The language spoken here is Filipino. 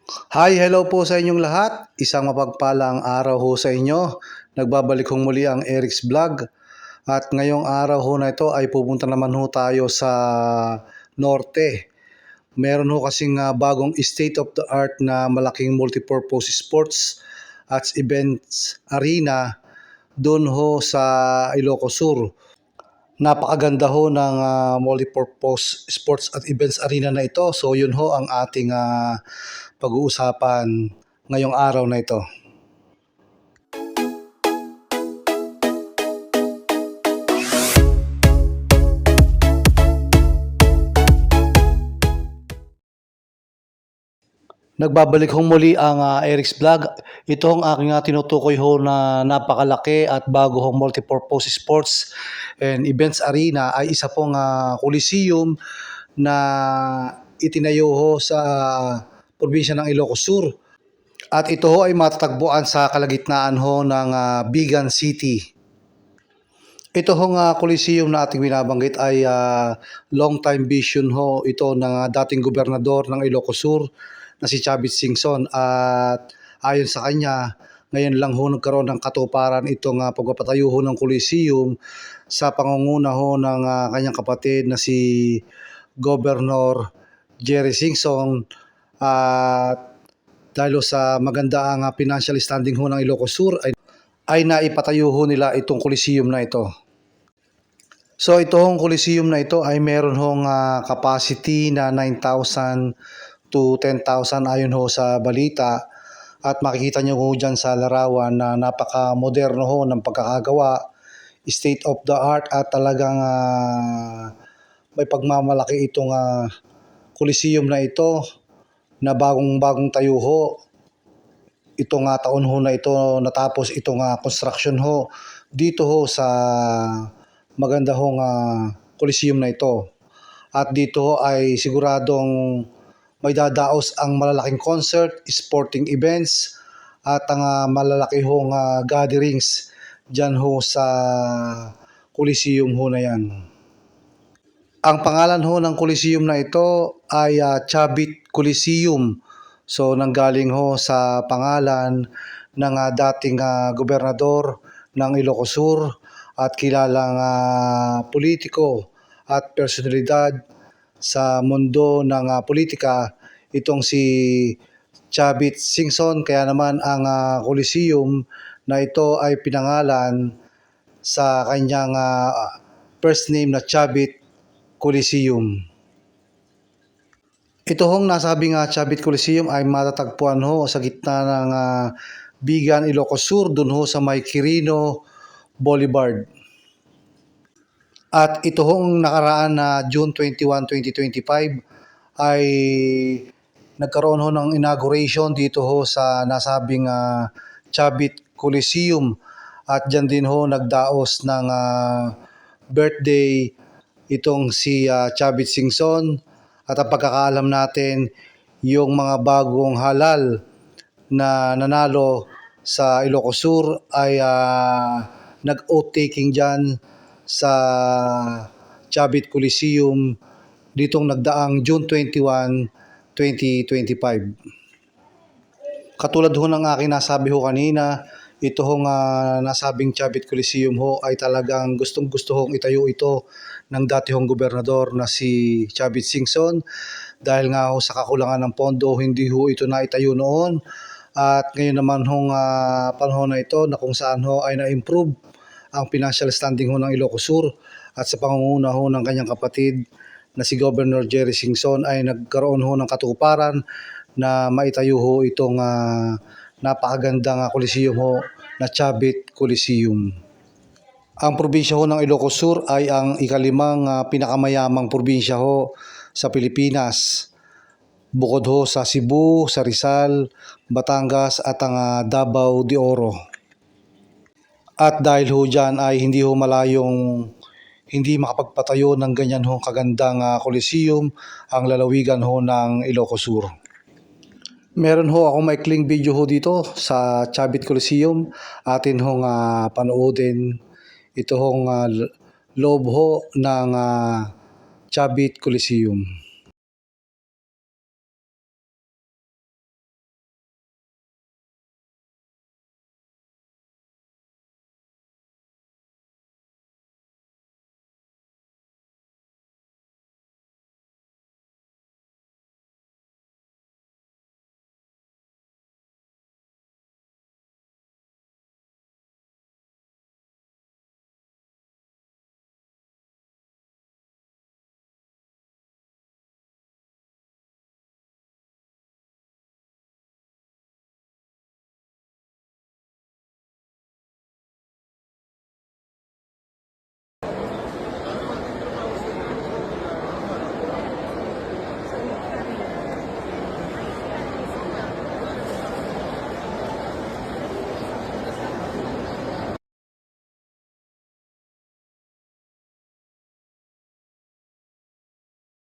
Hello po sa inyong lahat. Isang mapagpalang araw ho sa inyo. Nagbabalik hong muli ang Eric's Vlog. At ngayong araw ho na ito ay pupunta naman ho tayo sa Norte. Meron ho kasing bagong state of the art na malaking multipurpose sports at events arena doon ho sa Ilocos Sur. Napakaganda ho ng multipurpose sports at events arena na ito. So yun ho ang ating pag-uusapan ngayong araw na ito. Nagbabalik hong muli ang Eric's Vlog. Ito ang aking tinutukoy ho na napakalaki at bago hong multipurpose sports and events arena ay isa pong Coliseum na itinayo ho sa probinsya ng Ilocos Sur. At ito ho ay matatagpuan sa kalagitnaan ho ng Bigan City. Ito hong Coliseum na ating binabanggit ay long time vision ho ito ng dating gobernador ng Ilocos Sur na si Chavit Singson, at ayon sa kanya, ngayon lang ho nagkaroon ng katuparan itong pagpapatayo ho ng Coliseum sa pangunguna ho ng kanyang kapatid na si Governor Jerry Singson, at dahil sa maganda ang financial standing ho ng Ilocos Sur ay naipatayo ho nila itong Coliseum na ito. So itong Coliseum na ito ay meron hong capacity na 9,000 to 10,000 ayon ho sa balita, at makikita nyo ho dyan sa larawan na napaka-moderno ho ng pagkakagawa, state of the art, at talagang may pagmamalaki itong Coliseum na ito na bagong tayo ho. Itong taon ho na ito natapos itong construction ho dito ho sa maganda hong Coliseum na ito. At dito ho ay siguradong may dadaos ang malalaking concert, sporting events, at ang malalaki hong gatherings dyan ho sa Coliseum ho na yan. Ang pangalan ho ng Coliseum na ito ay Chavit Coliseum. So nanggaling ho sa pangalan ng dating gobernador ng Ilocos Sur at kilalang politiko at personalidad sa mundo ng politika, itong si Chavit Singson. Kaya naman ang Coliseum na ito ay pinangalan sa kanyang first name na Chavit Coliseum. Ito hong nasabing Chavit Coliseum ay matatagpuan ho sa gitna ng Bigan, Ilocos Sur, dun ho sa may Quirino Boulevard. At ito hong nakaraan na June 21, 2025 ay nagkaroon ho ng inauguration dito ho sa nasabing Chavit Coliseum, at dyan din ho nagdaos ng birthday itong si Chavit Singson. At ang pagkakaalam natin, yung mga bagong halal na nanalo sa Ilocos Sur ay nag-oath taking dyan sa Chavit Coliseum ditong nagdaang June 21, 2025. Katulad ho ng aking nasabi ho kanina, ito hong nasabing Chavit Coliseum ho ay talagang gustong-gusto hong itayo ito ng dati hong gobernador na si Chavit Singson, dahil nga ho sa kakulangan ng pondo hindi ho ito naitayo noon. At ngayon naman hong panahon na ito na kung saan ho ay na-improve ang financial standing ho ng Ilocos Sur, at sa pangunguna ho ng kanyang kapatid na si Governor Jerry Singson ay nagkaroon ho ng katuparan na maitayo ho itong napakagandang Coliseum ho na Chavit Coliseum. Ang probinsya ho ng Ilocos Sur ay ang ikalimang pinakamayamang probinsya ho sa Pilipinas, bukod ho sa Cebu, sa Rizal, Batangas at ang Davao de Oro. At dahil ho dyan ay hindi ho malayong hindi makapagpatayo ng ganyan ho kagandang Coliseum ang lalawigan ho ng Ilocos Sur. Meron ho akong maikling video ho dito sa Chavit Coliseum. Atin hong panoodin ito hong loob ho ng Chavit Coliseum.